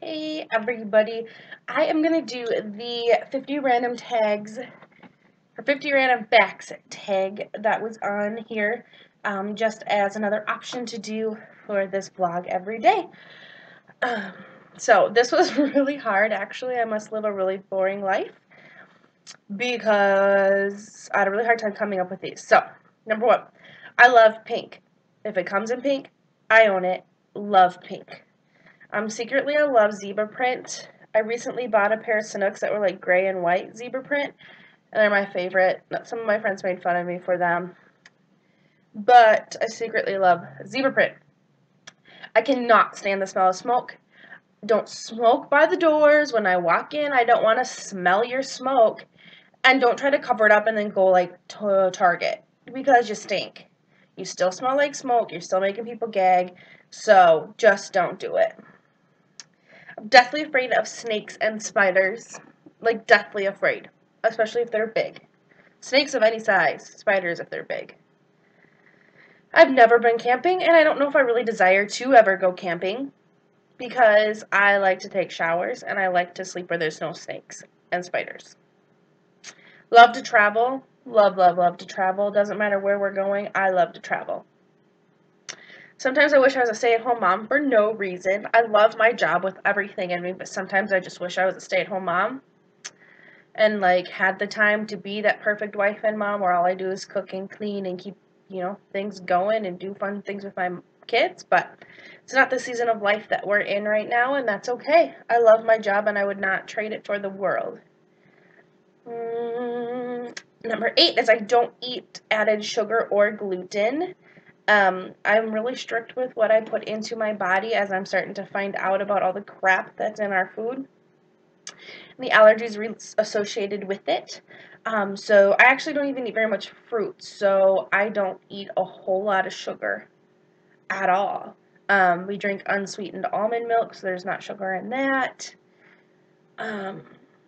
Hey everybody, I am going to do the 50 random tags, or 50 random facts tag that was on here, just as another option to do for this vlog every day. Um, so this was really hard, actually. I must live a really boring life because I had a really hard time coming up with these. So, number one, I love pink. If it comes in pink, I own it. Love pink. Secretly, I love zebra print. I recently bought a pair of Sanooks that were like gray and white zebra print, and they're my favorite. Some of my friends made fun of me for them, but I secretly love zebra print. I cannot stand the smell of smoke. Don't smoke by the doors. When I walk in, I don't want to smell your smoke. And don't try to cover it up and then go like to Target because you stink. You still smell like smoke. You're still making people gag. So just don't do it. I'm deathly afraid of snakes and spiders. Like, deathly afraid. Especially if they're big. Snakes of any size. Spiders if they're big. I've never been camping, and I don't know if I really desire to ever go camping. Because I like to take showers, and I like to sleep where there's no snakes and spiders. Love to travel. Love, love, love to travel. Doesn't matter where we're going. I love to travel. Sometimes I wish I was a stay-at-home mom for no reason. I love my job with everything in me, but sometimes I just wish I was a stay-at-home mom and like had the time to be that perfect wife and mom where all I do is cook and clean and keep, things going and do fun things with my kids, but it's not the season of life that we're in right now, and that's okay. I love my job and I would not trade it for the world. Number 8 is I don't eat added sugar or gluten. I'm really strict with what I put into my body as I'm starting to find out about all the crap that's in our food. The allergies associated with it. So I actually don't even eat very much fruit, so I don't eat a whole lot of sugar at all. We drink unsweetened almond milk, so there's not sugar in that.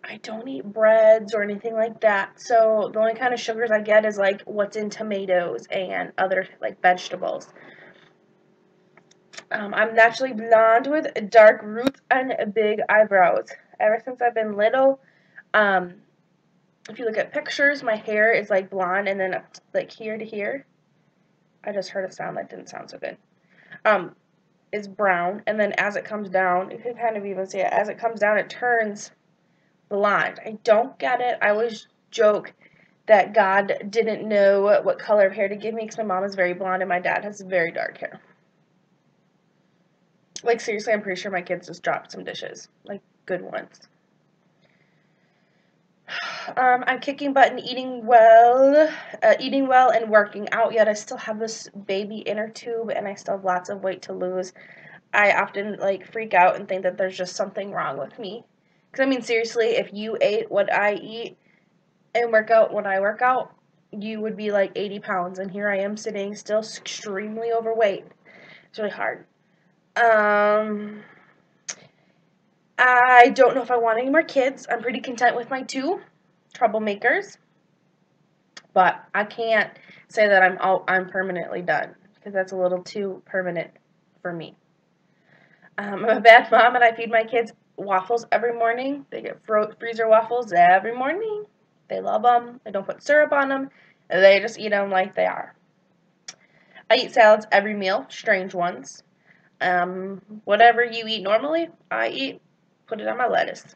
I don't eat breads or anything like that, so the only kind of sugars I get is like what's in tomatoes and other like vegetables. I'm naturally blonde with dark roots and big eyebrows. Ever since I've been little, if you look at pictures, my hair is like blonde and then up like here to here. I just heard a sound that didn't sound so good. Is brown, and then as it comes down, you can kind of even see it. As it comes down, it turns blonde. I don't get it. I always joke that God didn't know what color of hair to give me because my mom is very blonde and my dad has very dark hair. Like, seriously, I'm pretty sure my kids just dropped some dishes. Like, good ones. I'm kicking butt and eating well and working out, yet I still have this baby inner tube and I still have lots of weight to lose. I often, like, freak out and think that there's just something wrong with me. Because, I mean, seriously, if you ate what I eat and work out when I work out, you would be, like, 80 pounds. And here I am sitting still extremely overweight. It's really hard. I don't know if I want any more kids. I'm pretty content with my 2 troublemakers. But I can't say that I'm permanently done. Because that's a little too permanent for me. I'm a bad mom and I feed my kids waffles every morning. They get freezer waffles every morning. They love them. I don't put syrup on them. They just eat them like they are. I eat salads every meal, strange ones. Whatever you eat normally, I eat. Put it on my lettuce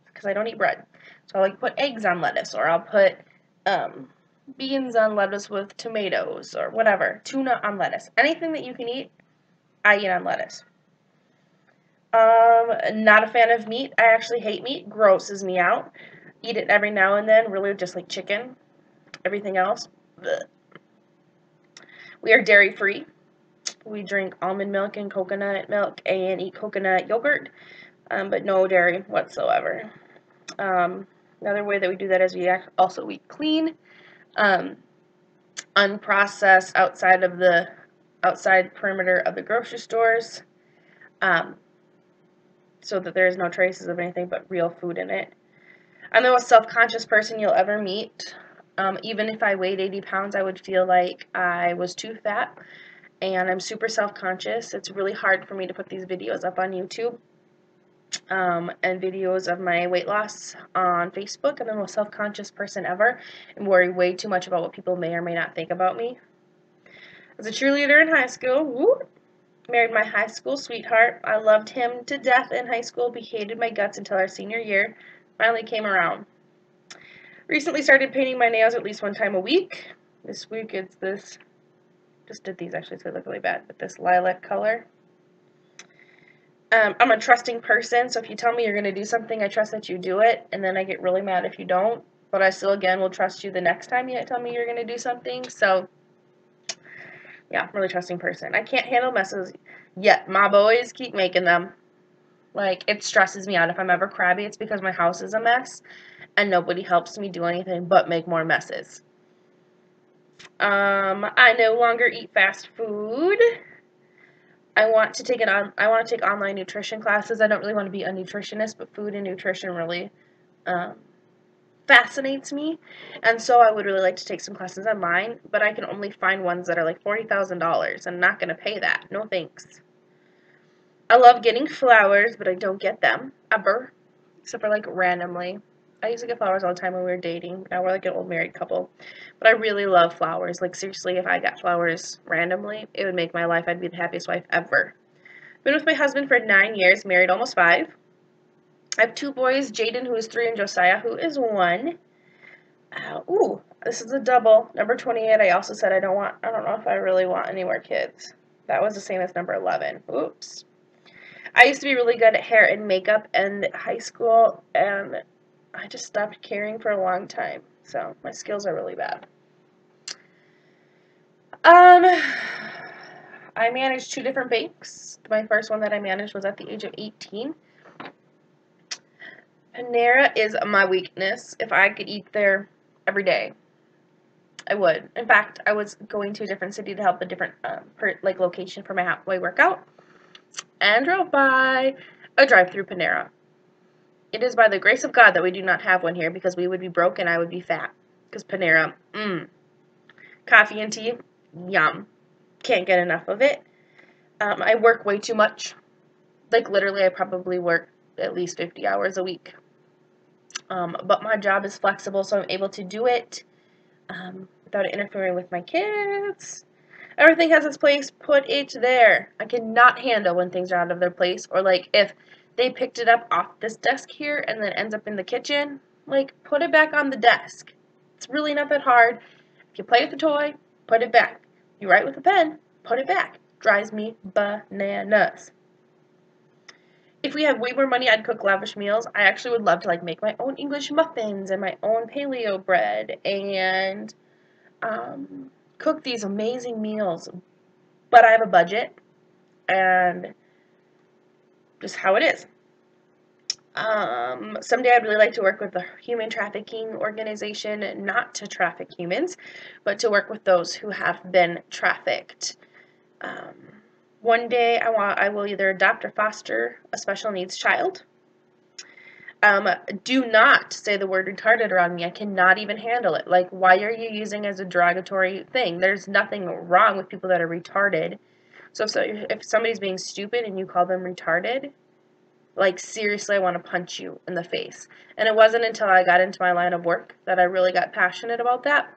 because I don't eat bread. So I like put eggs on lettuce, or I'll put beans on lettuce with tomatoes or whatever. Tuna on lettuce. Anything that you can eat, I eat on lettuce. Not a fan of meat. I actually hate meat. Grosses me out. Eat it every now and then, really just like chicken. Everything else, bleh. We are dairy free. We drink almond milk and coconut milk and eat coconut yogurt, but no dairy whatsoever. Another way that we do that is we also eat clean, unprocessed outside perimeter of the grocery stores. So that there is no traces of anything but real food in it. I'm the most self-conscious person you'll ever meet. Even if I weighed 80 pounds, I would feel like I was too fat, and I'm super self-conscious. It's really hard for me to put these videos up on YouTube. and videos of my weight loss on Facebook. I'm the most self-conscious person ever and worry way too much about what people may or may not think about me. As a cheerleader in high school, woo, married my high school sweetheart. I loved him to death in high school, but hated my guts until our senior year. Finally came around. Recently started painting my nails at least one time a week. This week it's this, just did these actually, so they look really bad, but this lilac color. I'm a trusting person, so if you tell me you're going to do something, I trust that you do it, and then I get really mad if you don't, but I still, again, will trust you the next time you tell me you're going to do something, so, yeah, really trusting person. I can't handle messes yet. My boys keep making them. Like, it stresses me out. If I'm ever crabby, it's because my house is a mess, and nobody helps me do anything but make more messes. I no longer eat fast food. I want to take online nutrition classes. I don't really want to be a nutritionist, but food and nutrition really fascinates me, and so I would really like to take some classes online, but I can only find ones that are like $40,000. I'm not going to pay that. No thanks. I love getting flowers, but I don't get them, ever, except for like randomly. I used to get flowers all the time when we were dating. Now we're like an old married couple. But I really love flowers. Like, seriously, if I got flowers randomly, it would make my life. I'd be the happiest wife ever. Been with my husband for 9 years, married almost 5. I have 2 boys, Jaden, who is 3, and Josiah, who is 1. Ooh, this is a double. Number 28, I also said I don't know if I really want any more kids. That was the same as number 11. Oops. I used to be really good at hair and makeup in high school, and I just stopped caring for a long time. So my skills are really bad. I managed 2 different banks. My first one that I managed was at the age of 18. Panera is my weakness. If I could eat there every day, I would. In fact, I was going to a different city to help a different location for my halfway workout, and drove by a drive-through Panera. It is by the grace of God that we do not have one here, because we would be broke and I would be fat. Because Panera, coffee and tea, yum. Can't get enough of it. I work way too much. Like, literally, I probably work at least 50 hours a week. But my job is flexible, so I'm able to do it without interfering with my kids. Everything has its place. Put it there. I cannot handle when things are out of their place, or like if they picked it up off this desk here and then ends up in the kitchen. Like, put it back on the desk. It's really not that hard. If you play with a toy, put it back. You write with a pen, put it back. Drives me bananas. If we had way more money, I'd cook lavish meals. I actually would love to like make my own English muffins and my own paleo bread and cook these amazing meals. But I have a budget, and just how it is. Someday I'd really like to work with the human trafficking organization, not to traffic humans, but to work with those who have been trafficked. One day I will either adopt or foster a special needs child. Do not say the word retarded around me. I cannot even handle it. Like, why are you using it as a derogatory thing? There's nothing wrong with people that are retarded. So if somebody's being stupid and you call them retarded, like, seriously, I want to punch you in the face. And it wasn't until I got into my line of work that I really got passionate about that.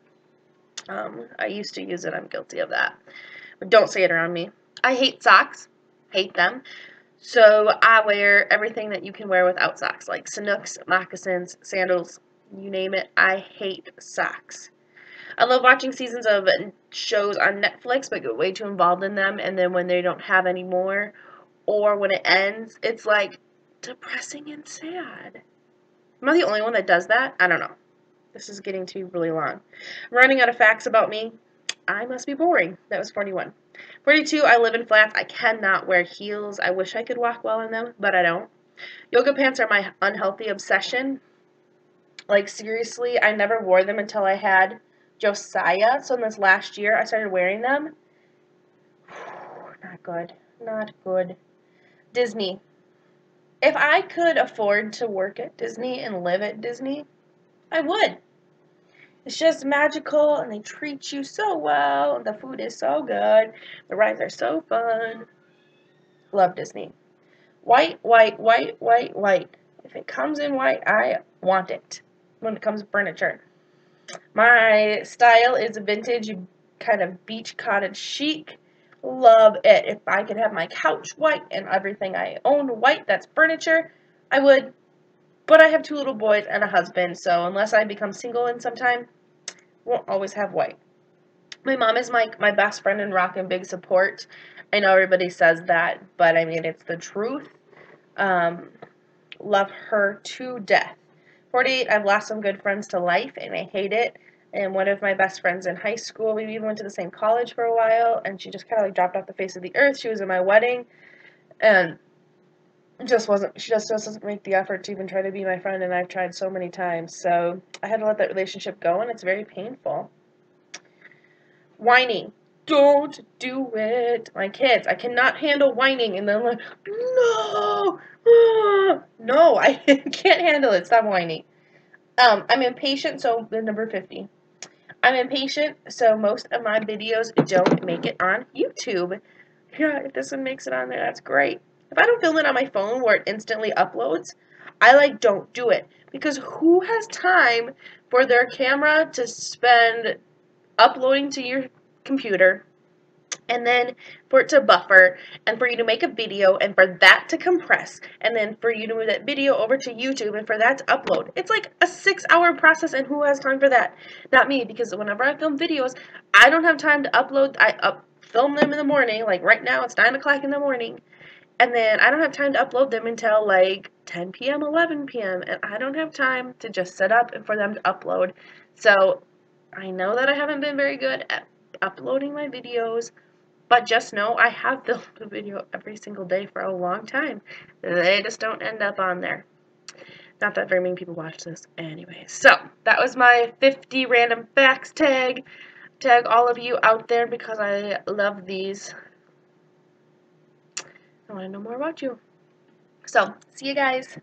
I used to use it. I'm guilty of that. But don't say it around me. I hate socks. Hate them. So I wear everything that you can wear without socks, like Sanuks, moccasins, sandals, you name it. I hate socks. I love watching seasons of shows on Netflix, but get way too involved in them, and then when they don't have any more, or when it ends, it's like depressing and sad. Am I the only one that does that? I don't know. This is getting to be really long. I'm running out of facts about me. I must be boring. That was 41. 42, I live in flats. I cannot wear heels. I wish I could walk well in them, but I don't. Yoga pants are my unhealthy obsession. Like, seriously, I never wore them until I had Josiah. So in this last year, I started wearing them. Not good. Not good. Disney. If I could afford to work at Disney and live at Disney, I would. It's just magical, and they treat you so well, and the food is so good. The rides are so fun. Love Disney. White, white, white, white, white. If it comes in white, I want it when it comes to furniture. My style is vintage, kind of beach cottage chic. Love it. If I could have my couch white and everything I own white, that's furniture, I would. But I have 2 little boys and a husband, so unless I become single in some time, won't always have white. My mom is my best friend and rock and big support. I know everybody says that, but I mean, it's the truth. Um, Love her to death. 48, I've lost some good friends to life, and I hate it. And one of my best friends in high school, we even went to the same college for a while, and she just kind of like dropped off the face of the earth. She was in my wedding, and she just doesn't make the effort to even try to be my friend, and I've tried so many times. So I had to let that relationship go, and it's very painful. Whining. Don't do it. My kids, I cannot handle whining, and they're like, no, no, I can't handle it. Stop whining. I'm impatient, so the number 50. I'm impatient, so most of my videos don't make it on YouTube. Yeah, if this one makes it on there, that's great. If I don't film it on my phone where it instantly uploads, I don't do it. Because who has time for their camera to spend uploading to your computer, and then for it to buffer, and for you to make a video, and for that to compress, and then for you to move that video over to YouTube, and for that to upload. It's like a 6-hour process, and who has time for that? Not me, because whenever I film videos, I don't have time to upload. Film them in the morning, like right now it's 9 o'clock in the morning, and then I don't have time to upload them until like 10 p.m., 11 p.m., and I don't have time to just set up and for them to upload. So I know that I haven't been very good at uploading my videos, but just know I have filmed a video every single day for a long time. They just don't end up on there. Not that very many people watch this anyway. So, that was my 50 random facts tag. Tag all of you out there because I love these. I want to know more about you. So, see you guys.